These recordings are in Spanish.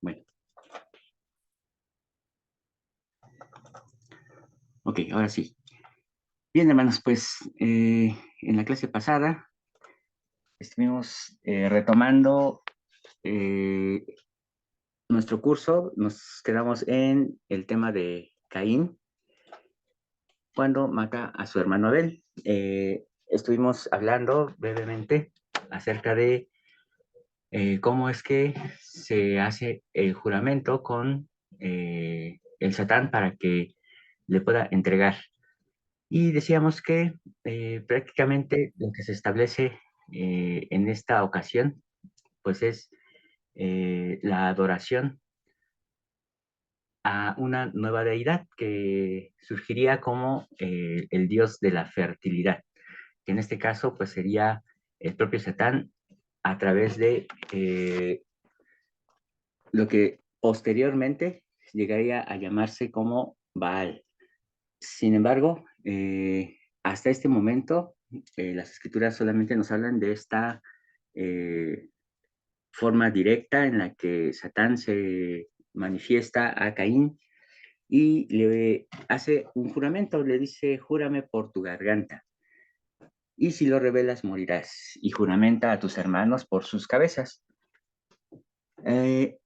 Bueno, ok, ahora sí. Bien, hermanos, pues en la clase pasada estuvimos retomando eh, nuestro curso. Nos quedamos en el tema de Caín cuando mata a su hermano Abel. Estuvimos hablando brevemente acerca de cómo es que se hace el juramento con el Satán para que le pueda entregar. Y decíamos que prácticamente lo que se establece en esta ocasión, pues es la adoración a una nueva deidad que surgiría como el dios de la fertilidad, que en este caso pues sería el propio Satán a través de lo que posteriormente llegaría a llamarse como Baal. Sin embargo, hasta este momento, las escrituras solamente nos hablan de esta eh, forma directa en la que Satán se manifiesta a Caín y le hace un juramento, le dice, júrame por tu garganta, y si lo revelas morirás, y juramenta a tus hermanos por sus cabezas. Eh,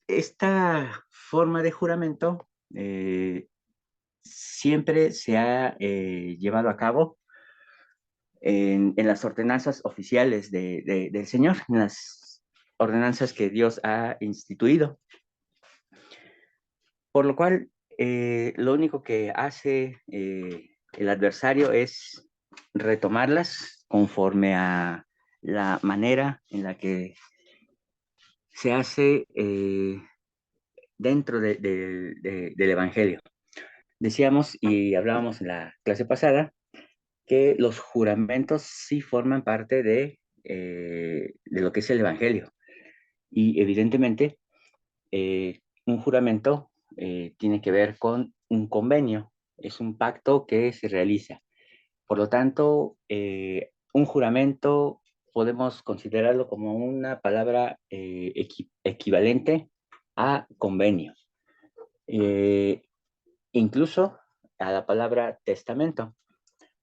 esta forma de juramento siempre se ha llevado a cabo en las ordenanzas oficiales del Señor, en las ordenanzas que Dios ha instituido. Por lo cual, lo único que hace el adversario es retomarlas conforme a la manera en la que se hace dentro del Evangelio. Decíamos y hablábamos en la clase pasada que los juramentos sí forman parte de lo que es el Evangelio. Y evidentemente, un juramento tiene que ver con un convenio, es un pacto que se realiza. Por lo tanto, un juramento podemos considerarlo como una palabra equivalente a convenio, eh, incluso a la palabra testamento.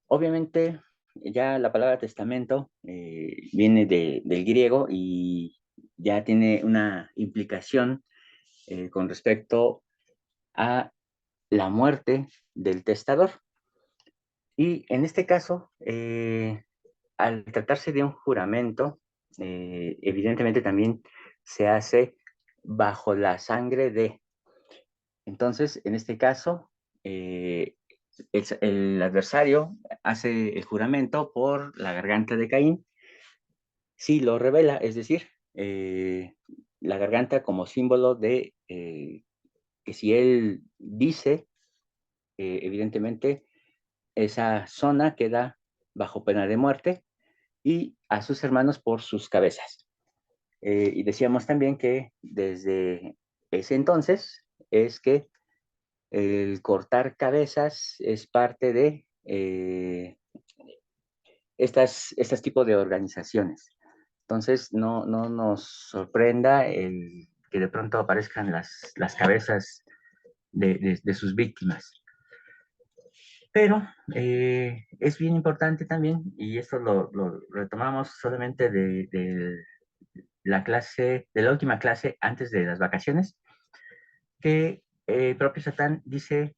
Obviamente, ya la palabra testamento viene del griego y ya tiene una implicación con respecto a la muerte del testador. Y en este caso, al tratarse de un juramento, evidentemente también se hace bajo la sangre de. Entonces, en este caso, el adversario hace el juramento por la garganta de Caín, si lo revela, es decir, la garganta como símbolo de que si él dice, evidentemente, esa zona queda bajo pena de muerte y a sus hermanos por sus cabezas. Y decíamos también que desde ese entonces es que el cortar cabezas es parte de estas tipos de organizaciones. Entonces, no nos sorprenda el que de pronto aparezcan las cabezas de sus víctimas. Pero es bien importante también, y esto lo retomamos solamente de la clase, de la última clase antes de las vacaciones, que el propio Satán dice,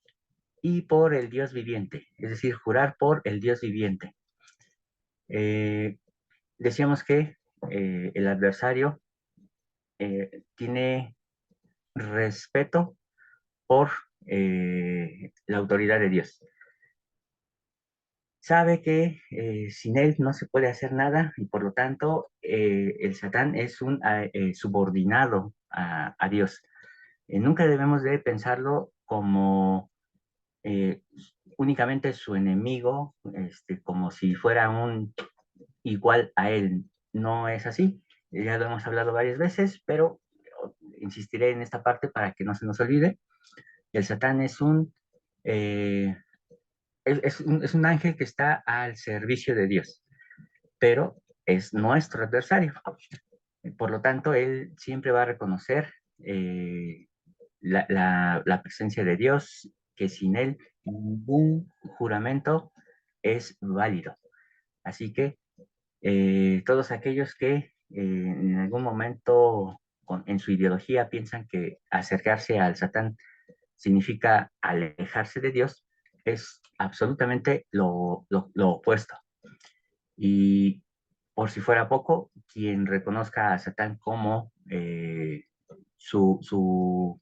y por el Dios viviente, es decir, jurar por el Dios viviente. Eh, Decíamos que el adversario tiene respeto por la autoridad de Dios. Sabe que sin él no se puede hacer nada y por lo tanto el Satán es un subordinado a Dios. Nunca debemos de pensarlo como eh, únicamente su enemigo, como si fuera un igual a él. No es así. Ya lo hemos hablado varias veces, pero insistiré en esta parte para que no se nos olvide. El Satán eh, es un ángel que está al servicio de Dios, pero es nuestro adversario. Por lo tanto, él siempre va a reconocer la presencia de Dios, que sin Él ningún juramento es válido. Así que todos aquellos que en algún momento en su ideología piensan que acercarse al Satán significa alejarse de Dios, es absolutamente lo opuesto. Y por si fuera poco, quien reconozca a Satán como su, su,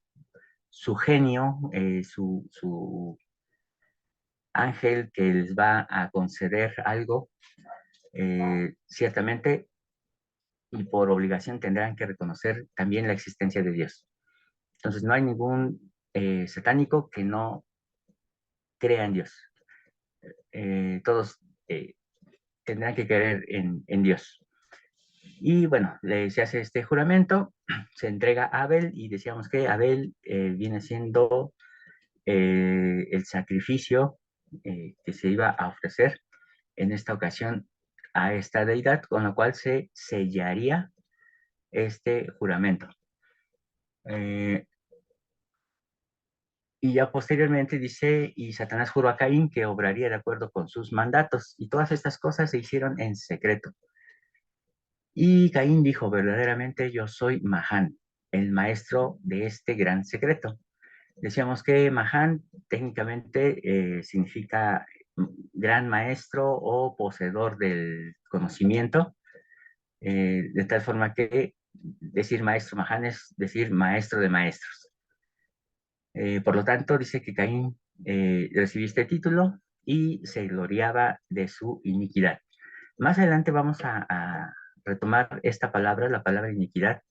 su genio, su ángel que les va a conceder algo, ciertamente y por obligación tendrán que reconocer también la existencia de Dios. Entonces no hay ningún satánico que no crea en Dios. Todos tendrán que creer en Dios. Y bueno, se hace este juramento, se entrega a Abel y decíamos que Abel viene siendo el sacrificio que se iba a ofrecer en esta ocasión a esta deidad, con lo cual se sellaría este juramento. Eh, y ya posteriormente dice, y Satanás juró a Caín que obraría de acuerdo con sus mandatos, y todas estas cosas se hicieron en secreto. Y Caín dijo, verdaderamente yo soy Mahán, el maestro de este gran secreto. Decíamos que Mahán técnicamente significa gran maestro o poseedor del conocimiento, de tal forma que decir maestro Mahán es decir maestro de maestros. Por lo tanto, dice que Caín recibió este título y se gloriaba de su iniquidad. Más adelante vamos a retomar esta palabra, la palabra iniquidad,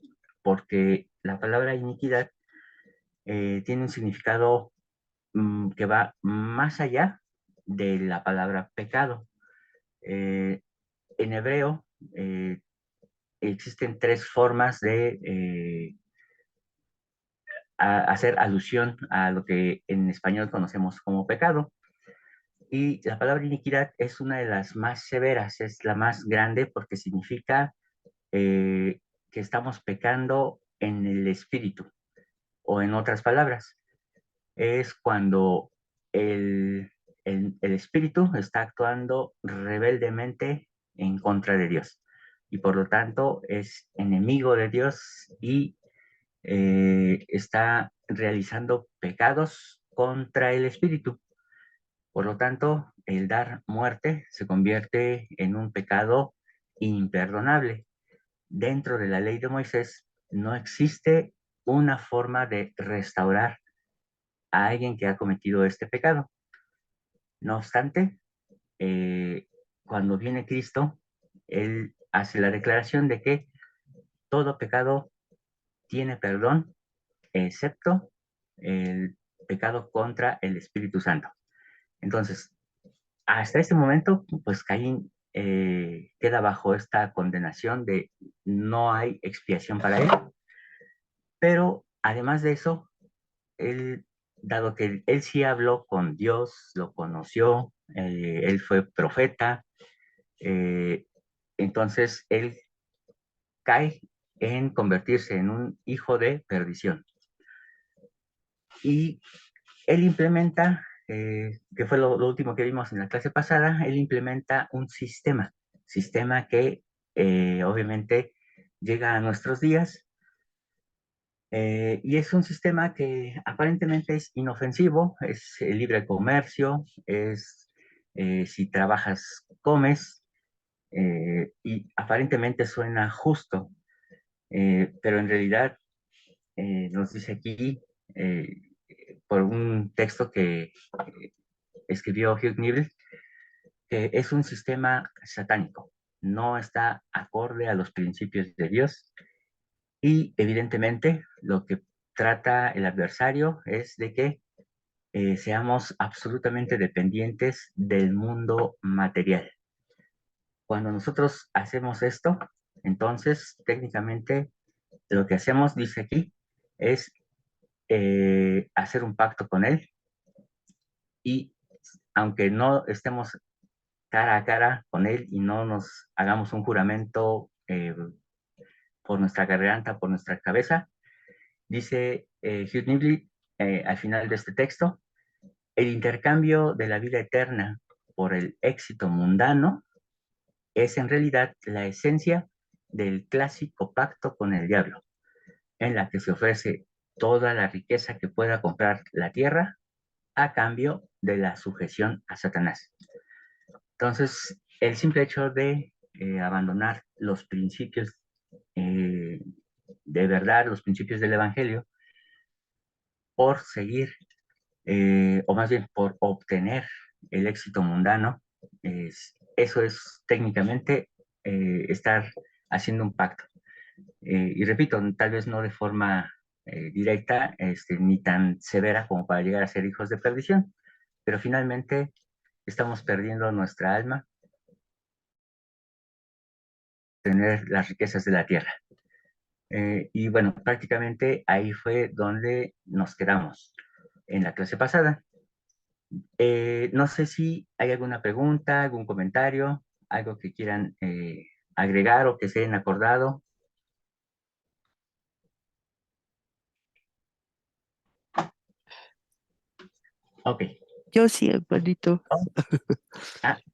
porque la palabra iniquidad tiene un significado que va más allá de la palabra pecado. Eh, en hebreo existen tres formas de hacer alusión a lo que en español conocemos como pecado. Y la palabra iniquidad es una de las más severas, es la más grande porque significa que estamos pecando en el espíritu, o en otras palabras, es cuando el espíritu está actuando rebeldemente en contra de Dios y por lo tanto es enemigo de Dios y está realizando pecados contra el espíritu. Por lo tanto, el dar muerte se convierte en un pecado imperdonable. Dentro de la ley de Moisés no existe una forma de restaurar a alguien que ha cometido este pecado. No obstante, cuando viene Cristo, Él hace la declaración de que todo pecado tiene perdón, excepto el pecado contra el Espíritu Santo. Entonces, hasta este momento, pues Caín queda bajo esta condenación de no hay expiación para él, pero además de eso, él, dado que él sí habló con Dios, lo conoció, él fue profeta, eh, entonces él cae en convertirse en un hijo de perdición. Y él implementa, que fue lo último que vimos en la clase pasada, él implementa un sistema que obviamente llega a nuestros días y es un sistema que aparentemente es inofensivo, es libre comercio, es si trabajas, comes, y aparentemente suena justo, pero en realidad nos dice aquí, eh, por un texto que escribió Hugh Nibble, que es un sistema satánico, no está acorde a los principios de Dios y evidentemente lo que trata el adversario es de que seamos absolutamente dependientes del mundo material. Cuando nosotros hacemos esto, entonces técnicamente lo que hacemos, dice aquí, es hacer un pacto con él y aunque no estemos cara a cara con él y no nos hagamos un juramento por nuestra garganta, por nuestra cabeza, Dice Hugh Nibley al final de este texto: el intercambio de la vida eterna por el éxito mundano es en realidad la esencia del clásico pacto con el diablo, en la que se ofrece toda la riqueza que pueda comprar la tierra a cambio de la sujeción a Satanás. Entonces, el simple hecho de abandonar los principios eh, de verdad, los principios del Evangelio, por seguir, o más bien por obtener el éxito mundano, eso es técnicamente estar haciendo un pacto. Y repito, tal vez no de forma directa, ni tan severa como para llegar a ser hijos de perdición, pero finalmente estamos perdiendo nuestra alma, tener las riquezas de la tierra. Y bueno, prácticamente ahí fue donde nos quedamos en la clase pasada. No sé si hay alguna pregunta, algún comentario, algo que quieran agregar o que se hayan acordado. Ok. Yo sí, hermanito. Oh,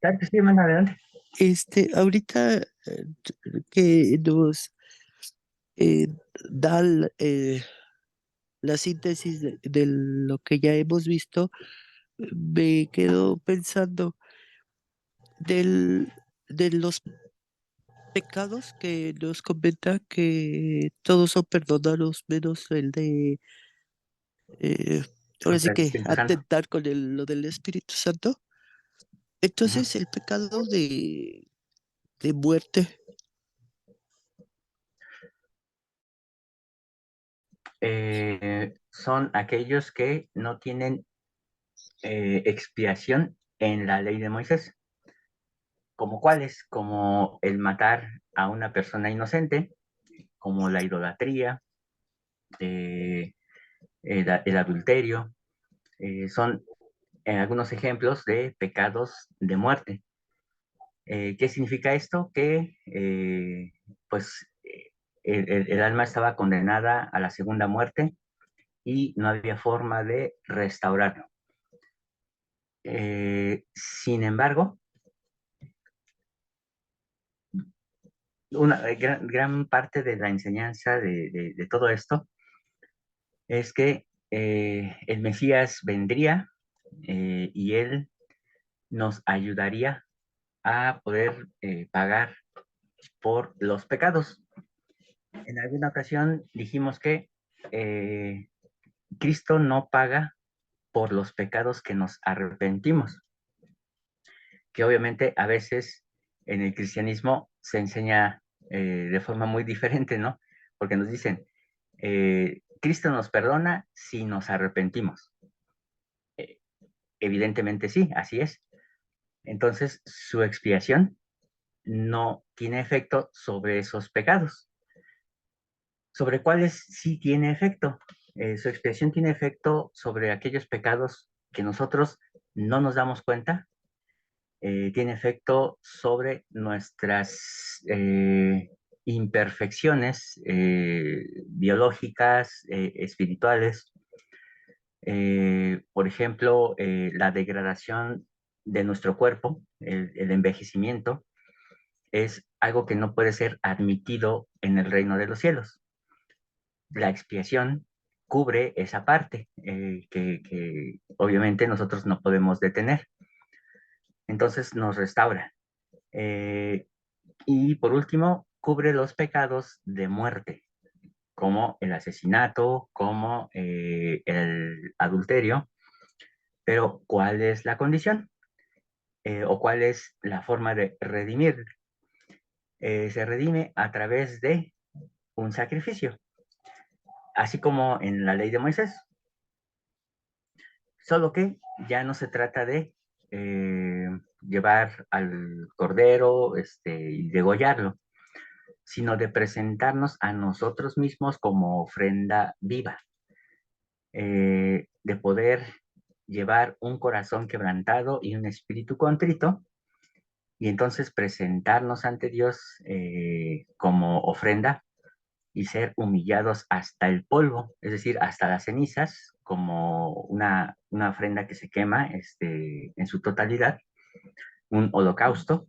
claro que sí, hermano, adelante. Ahorita que nos eh, da la síntesis de lo que ya hemos visto, me quedo pensando del, de los pecados que nos comenta que todos son perdonados menos el de, eh, ahora sí Contra el que Espíritu Santo. atentar con lo del Espíritu Santo. Ujú. Entonces, el pecado de muerte, Son aquellos que no tienen expiación en la ley de Moisés. ¿Como cuáles? Como el matar a una persona inocente, como la idolatría, eh, el adulterio. Son algunos ejemplos de pecados de muerte. ¿Qué significa esto? Que pues el alma estaba condenada a la segunda muerte y no había forma de restaurarlo. Sin embargo, una gran parte de la enseñanza de todo esto es que el Mesías vendría y él nos ayudaría a poder pagar por los pecados. En alguna ocasión dijimos que eh, Cristo no paga por los pecados que nos arrepentimos, que obviamente a veces en el cristianismo se enseña de forma muy diferente, ¿no? Porque nos dicen, Cristo nos perdona si nos arrepentimos. Eh, Evidentemente sí, así es. Entonces, su expiación no tiene efecto sobre esos pecados. ¿Sobre cuáles sí tiene efecto? Su expiación tiene efecto sobre aquellos pecados que nosotros no nos damos cuenta. Tiene efecto sobre nuestras imperfecciones biológicas, espirituales. Por ejemplo, la degradación de nuestro cuerpo, el envejecimiento, es algo que no puede ser admitido en el reino de los cielos. La expiación cubre esa parte que obviamente nosotros no podemos detener. Entonces nos restaura. Eh, y por último, cubre los pecados de muerte, como el asesinato, como el adulterio. Pero ¿cuál es la condición? ¿O cuál es la forma de redimir? Se redime a través de un sacrificio, así como en la ley de Moisés. Solo que ya no se trata de eh, llevar al cordero y degollarlo, sino de presentarnos a nosotros mismos como ofrenda viva, de poder llevar un corazón quebrantado y un espíritu contrito, y entonces presentarnos ante Dios como ofrenda y ser humillados hasta el polvo, es decir, hasta las cenizas, como una ofrenda que se quema en su totalidad, un holocausto.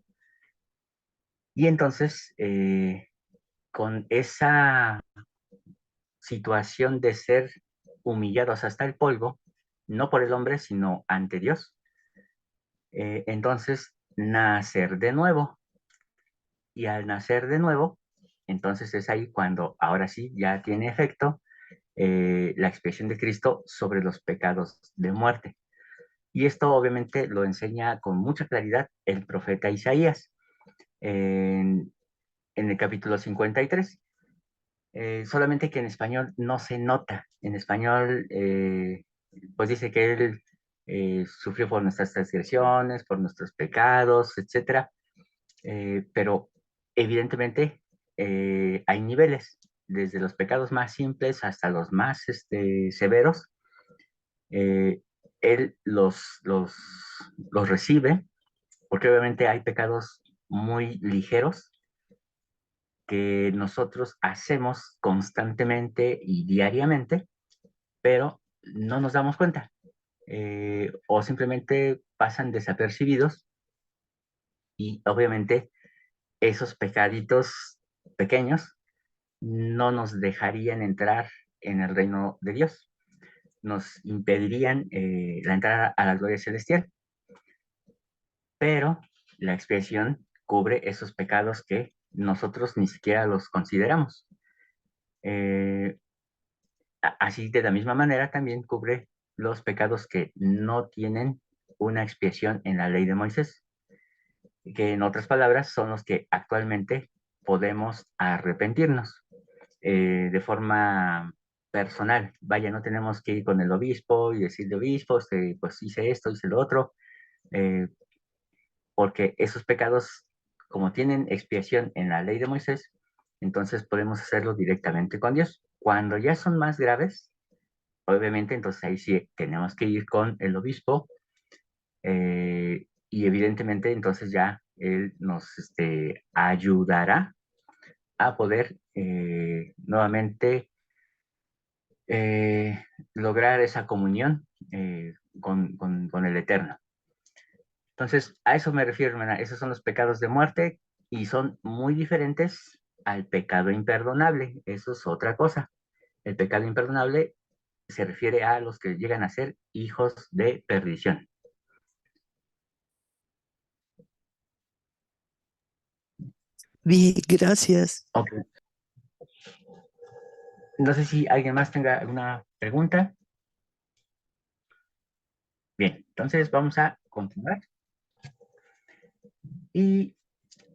Y entonces, con esa situación de ser humillados hasta el polvo, no por el hombre, sino ante Dios, entonces nacer de nuevo. Y al nacer de nuevo, entonces es ahí cuando ahora sí ya tiene efecto la expiación de Cristo sobre los pecados de muerte. Y esto obviamente lo enseña con mucha claridad el profeta Isaías en, en el capítulo 53. Solamente que en español no se nota. En español, pues dice que él sufrió por nuestras transgresiones, por nuestros pecados, etcétera. Pero evidentemente hay niveles, desde los pecados más simples hasta los más severos. eh, Él los recibe, porque obviamente hay pecados muy ligeros que nosotros hacemos constantemente y diariamente, pero no nos damos cuenta, o simplemente pasan desapercibidos y obviamente esos pecaditos pequeños no nos dejarían entrar en el reino de Dios, nos impedirían la entrada a la gloria celestial, pero la expiación cubre esos pecados que nosotros ni siquiera los consideramos. Eh, Así de la misma manera también cubre los pecados que no tienen una expiación en la ley de Moisés, que en otras palabras son los que actualmente podemos arrepentirnos de forma personal. Vaya, no tenemos que ir con el obispo y decirle, obispo, pues hice esto, hice lo otro, eh, porque esos pecados, como tienen expiación en la ley de Moisés, entonces podemos hacerlo directamente con Dios. Cuando ya son más graves, obviamente, entonces ahí sí tenemos que ir con el obispo y evidentemente entonces ya él nos ayudará a poder nuevamente lograr esa comunión con el Eterno. Entonces, a eso me refiero, hermana. Esos son los pecados de muerte y son muy diferentes al pecado imperdonable. Eso es otra cosa. El pecado imperdonable se refiere a los que llegan a ser hijos de perdición. Bien, gracias. Okay. No sé si alguien más tenga alguna pregunta. Bien, entonces vamos a continuar. Y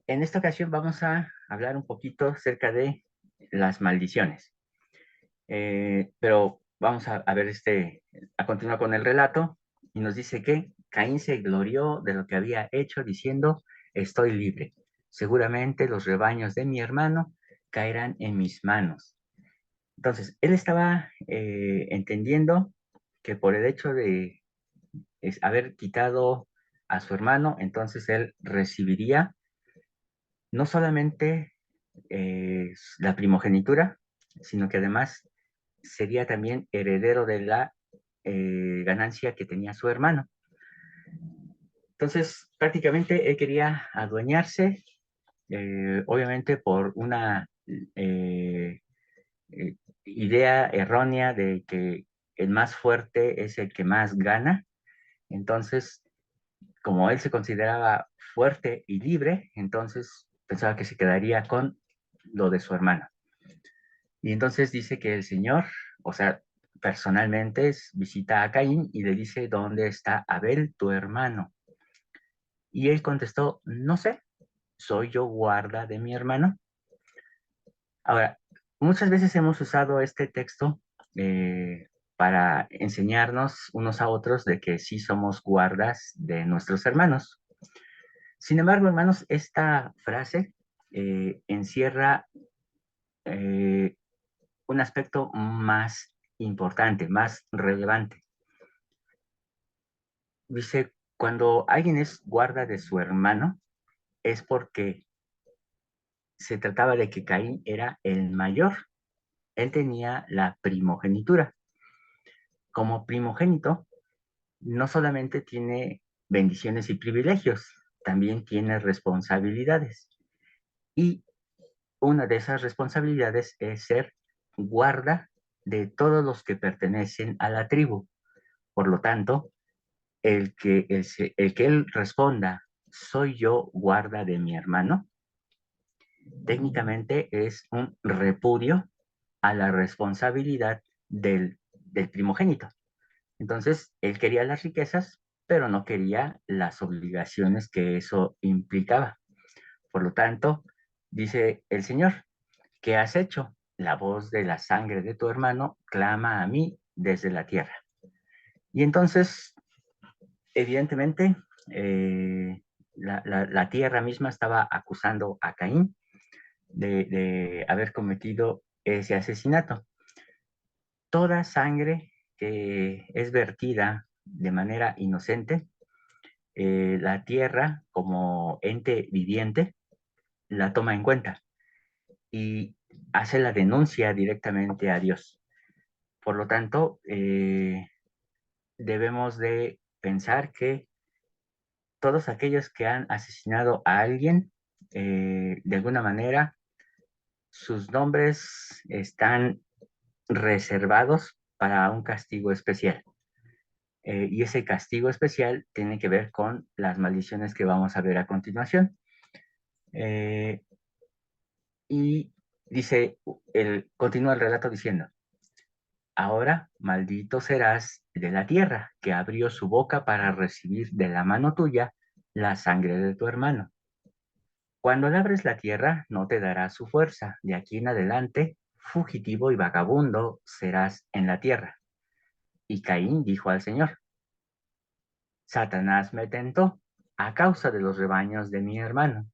en esta ocasión vamos a hablar un poquito acerca de las maldiciones. Pero vamos a ver a continuar con el relato y nos dice que Caín se glorió de lo que había hecho diciendo, estoy libre. Seguramente los rebaños de mi hermano caerán en mis manos. Entonces, él estaba entendiendo que por el hecho de haber quitado a su hermano, entonces él recibiría no solamente la primogenitura, sino que además sería también heredero de la ganancia que tenía su hermano. Entonces, prácticamente él quería adueñarse, obviamente por una eh, idea errónea de que el más fuerte es el que más gana. Entonces, como él se consideraba fuerte y libre, entonces pensaba que se quedaría con lo de su hermano. Y entonces dice que el Señor, o sea, personalmente visita a Caín y le dice, ¿dónde está Abel, tu hermano? Y él contestó, no sé, ¿soy yo guarda de mi hermano? Ahora, muchas veces hemos usado este texto para enseñarnos unos a otros de que sí somos guardas de nuestros hermanos. Sin embargo, hermanos, esta frase encierra eh, un aspecto más importante, más relevante. Dice, cuando alguien es guarda de su hermano, es porque se trataba de que Caín era el mayor. él tenía la primogenitura. Como primogénito, no solamente tiene bendiciones y privilegios, también tiene responsabilidades. Y una de esas responsabilidades es ser guarda de todos los que pertenecen a la tribu. Por lo tanto, el que él responda, soy yo guarda de mi hermano, técnicamente es un repudio a la responsabilidad del primogénito. Entonces, él quería las riquezas, pero no quería las obligaciones que eso implicaba. Por lo tanto, dice el Señor, ¿qué has hecho? La voz de la sangre de tu hermano clama a mí desde la tierra. Y entonces, evidentemente, la tierra misma estaba acusando a Caín de haber cometido ese asesinato. Toda sangre que es vertida de manera inocente, la tierra como ente viviente la toma en cuenta y hace la denuncia directamente a Dios. Por lo tanto, debemos de pensar que todos aquellos que han asesinado a alguien, de alguna manera, sus nombres están reservados para un castigo especial. Y ese castigo especial tiene que ver con las maldiciones que vamos a ver a continuación. Eh, y dice, continúa el relato diciendo, ahora maldito serás de la tierra, que abrió su boca para recibir de la mano tuya la sangre de tu hermano. Cuando labres la tierra, no te dará su fuerza. De aquí en adelante, fugitivo y vagabundo serás en la tierra. Y Caín dijo al Señor, Satanás me tentó a causa de los rebaños de mi hermano.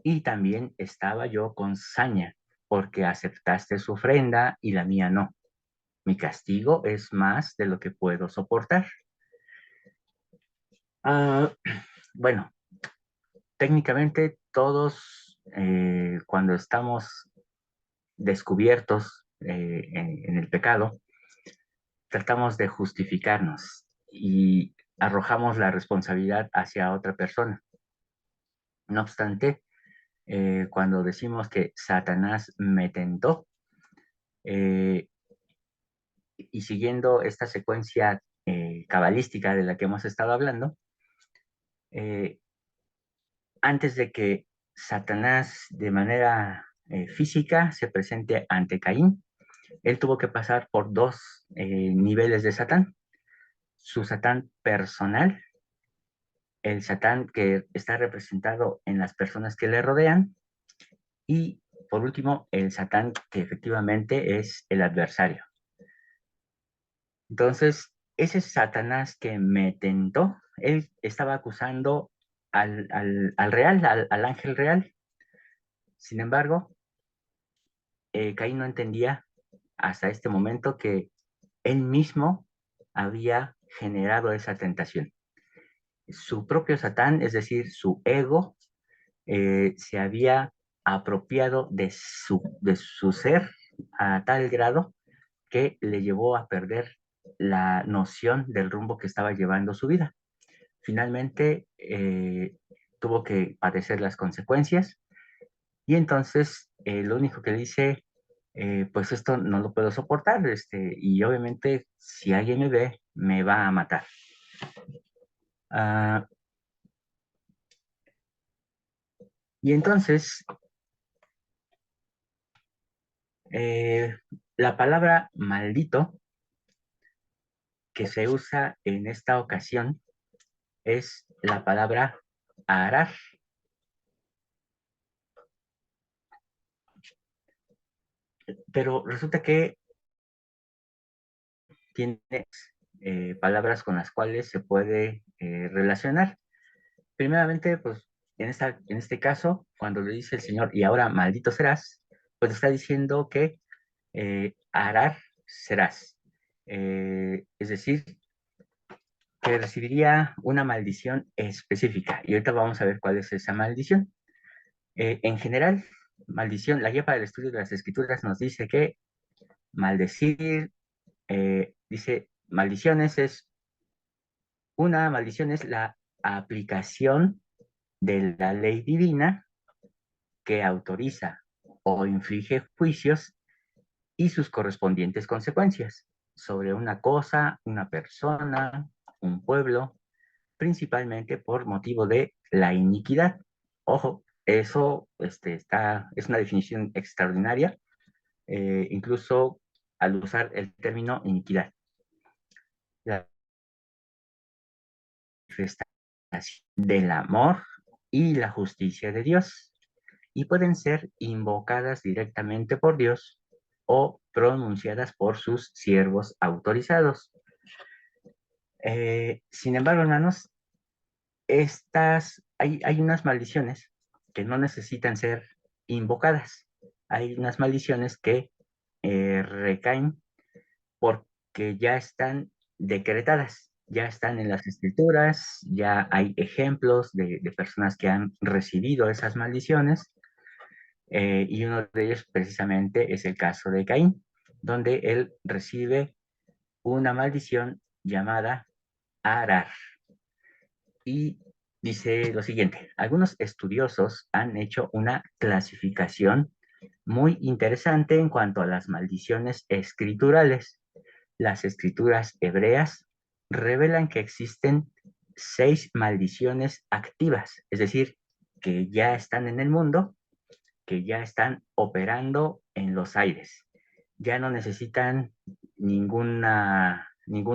Y también estaba yo con saña, porque aceptaste su ofrenda y la mía no. Mi castigo es más de lo que puedo soportar. Ah, bueno, técnicamente todos cuando estamos descubiertos en el pecado, tratamos de justificarnos y arrojamos la responsabilidad hacia otra persona. No obstante, cuando decimos que Satanás me tentó, eh, y siguiendo esta secuencia cabalística de la que hemos estado hablando, eh, antes de que Satanás de manera física se presente ante Caín, él tuvo que pasar por dos niveles de Satán. Su Satán personal, el Satán que está representado en las personas que le rodean, y por último, el Satán que efectivamente es el adversario. Entonces, ese Satanás que me tentó, él estaba acusando al real, al ángel real. Sin embargo, Caín no entendía hasta este momento que él mismo había generado esa tentación. Su propio Satán, es decir, su ego, se había apropiado de su ser a tal grado que le llevó a perder la noción del rumbo que estaba llevando su vida. Finalmente, tuvo que padecer las consecuencias y entonces lo único que dice, pues esto no lo puedo soportar, y obviamente si alguien me ve, me va a matar. Ah, y entonces, eh, la palabra maldito que se usa en esta ocasión es la palabra arar, pero resulta que tiene palabras con las cuales se puede relacionar. Primeramente, pues en este caso, cuando le dice el Señor, y ahora maldito serás, pues está diciendo que arar serás. Es decir, que recibiría una maldición específica. Y ahorita vamos a ver cuál es esa maldición. En general, maldición, la guía para el estudio de las escrituras nos dice que maldecir, dice, maldición es la aplicación de la ley divina que autoriza o inflige juicios y sus correspondientes consecuencias sobre una cosa, una persona, un pueblo, principalmente por motivo de la iniquidad. Ojo, eso es una definición extraordinaria, incluso al usar el término iniquidad. La manifestación del amor y la justicia de Dios, y pueden ser invocadas directamente por Dios o pronunciadas por sus siervos autorizados. Sin embargo, hermanos, hay unas maldiciones que no necesitan ser invocadas. Hay unas maldiciones que recaen porque ya están decretadas, ya están en las escrituras, ya hay ejemplos de personas que han recibido esas maldiciones, y uno de ellos precisamente es el caso de Caín, donde él recibe una maldición llamada Arar. Y dice lo siguiente: algunos estudiosos han hecho una clasificación muy interesante en cuanto a las maldiciones escriturales. Las escrituras hebreas revelan que existen 6 maldiciones activas, es decir, que ya están en el mundo, que ya están operando en los aires. Ya no necesitan ningún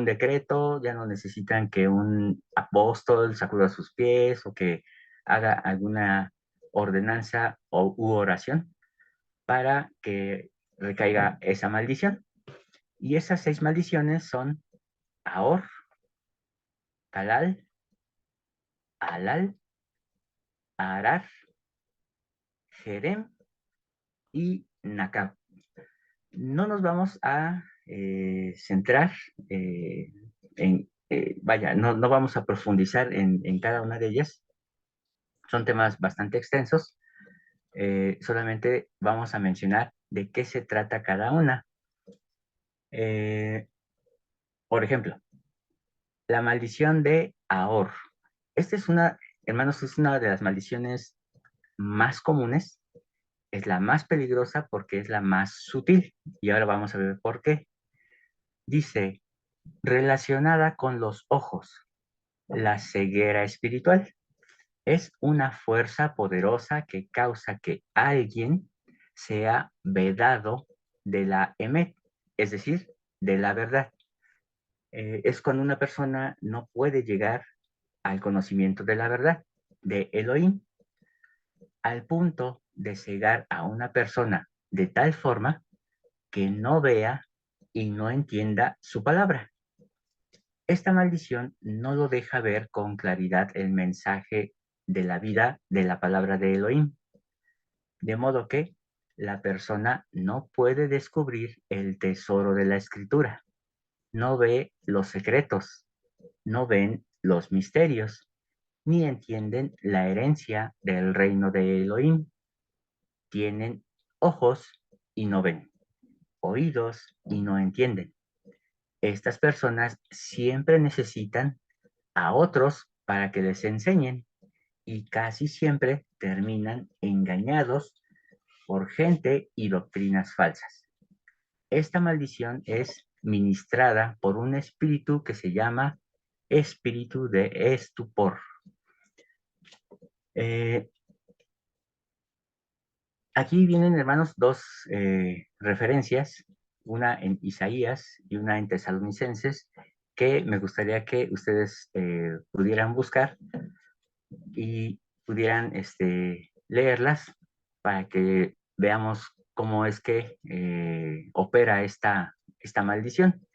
decreto, ya no necesitan que un apóstol sacuda sus pies o que haga alguna ordenanza u oración para que recaiga esa maldición. Y esas 6 maldiciones son Ahor, Calal, Alal, Arar, Jerem y Nakab. No nos vamos a centrar vaya, no vamos a profundizar en cada una de ellas. Son temas bastante extensos. Solamente vamos a mencionar de qué se trata cada una. Eh, por ejemplo, la maldición de Ahor. Esta es hermanos, es una de las maldiciones más comunes, es la más peligrosa porque es la más sutil. Y ahora vamos a ver por qué. Dice, relacionada con los ojos, la ceguera espiritual es una fuerza poderosa que causa que alguien sea vedado de la emet, es decir, de la verdad. Es cuando una persona no puede llegar al conocimiento de la verdad, de Elohim, al punto de cegar a una persona de tal forma que no vea y no entienda su palabra. Esta maldición no lo deja ver con claridad el mensaje de la vida de la palabra de Elohim, de modo que la persona no puede descubrir el tesoro de la escritura, no ve los secretos, no ven los misterios, ni entienden la herencia del reino de Elohim. Tienen ojos y no ven, oídos y no entienden. Estas personas siempre necesitan a otros para que les enseñen y casi siempre terminan engañados por gente y doctrinas falsas. Esta maldición es ministrada por un espíritu que se llama espíritu de estupor. Eh, Aquí vienen, hermanos, dos referencias, una en Isaías y una en Tesalonicenses, que me gustaría que ustedes pudieran buscar y pudieran leerlas para que veamos cómo es que opera esta maldición.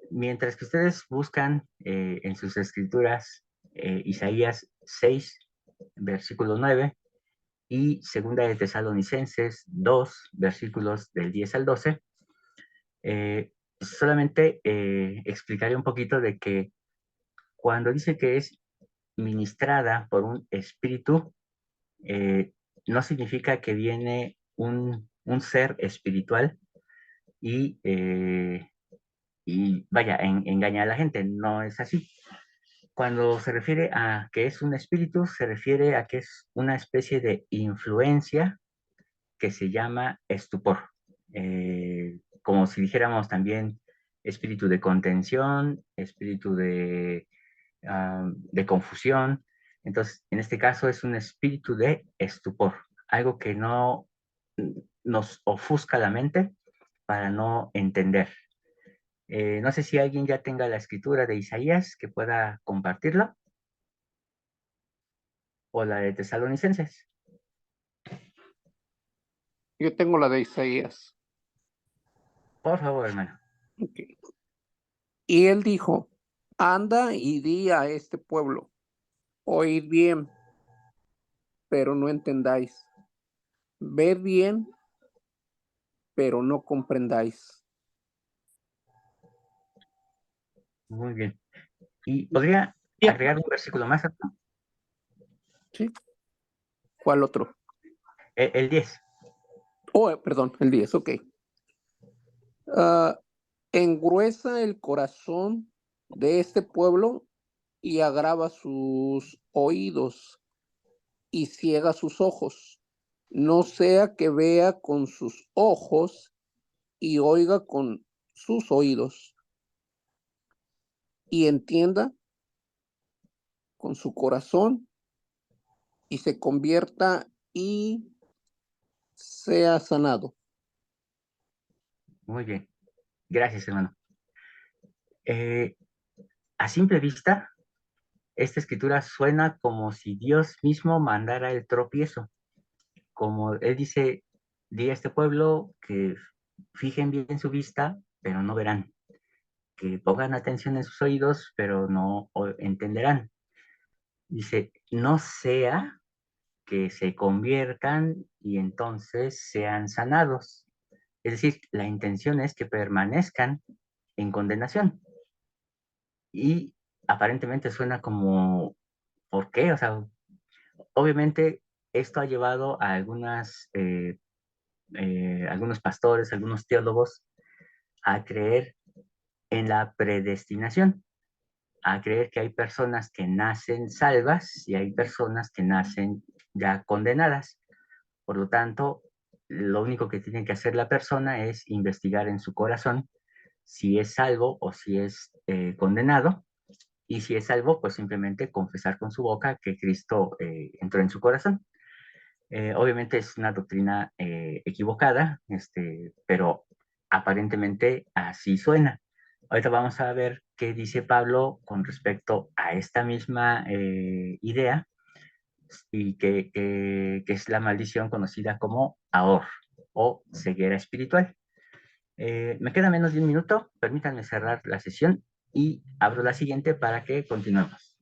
Mientras que ustedes buscan en sus escrituras Isaías 6, versículo 9, y segunda de Tesalonicenses 2, versículos del 10 al 12, solamente explicaré un poquito de que cuando dice que es ministrada por un espíritu, no significa que viene un ser espiritual y vaya, engaña a la gente. No es así. Cuando se refiere a que es un espíritu, se refiere a que es una especie de influencia que se llama estupor. Como si dijéramos también espíritu de contención, espíritu de confusión. Entonces, en este caso es un espíritu de estupor, algo que no nos ofusca la mente para no entender. No sé si alguien ya tenga la escritura de Isaías que pueda compartirla o la de Tesalonicenses. Yo tengo la de Isaías. Por favor, hermano. Okay. Y él dijo, anda y di a este pueblo, oíd bien, pero no entendáis, ved bien, pero no comprendáis. Muy bien. ¿Y podría agregar un versículo más? ¿Sí? ¿Cuál otro? El 10. Oh, perdón, el 10, ok. Ah, engruesa el corazón de este pueblo y agrava sus oídos y ciega sus ojos. No sea que vea con sus ojos y oiga con sus oídos y entienda con su corazón y se convierta y sea sanado. Muy bien. Gracias, hermano. Eh, a simple vista, esta escritura suena como si Dios mismo mandara el tropiezo. Como Él dice, di a este pueblo que fijen bien su vista, pero no verán. Que pongan atención en sus oídos, pero no entenderán. Dice, no sea que se conviertan y entonces sean sanados. Es decir, la intención es que permanezcan en condenación. Y aparentemente suena como, ¿por qué? O sea, obviamente esto ha llevado a algunos pastores, algunos teólogos a creer en la predestinación, a creer que hay personas que nacen salvas y hay personas que nacen ya condenadas. Por lo tanto, lo único que tiene que hacer la persona es investigar en su corazón si es salvo o si es condenado. Y si es salvo, pues simplemente confesar con su boca que Cristo entró en su corazón. Obviamente es una doctrina equivocada, pero aparentemente así suena. Ahorita vamos a ver qué dice Pablo con respecto a esta misma idea y que es la maldición conocida como Ahor o ceguera espiritual. Me queda menos de un minuto, permítanme cerrar la sesión y abro la siguiente para que continuemos.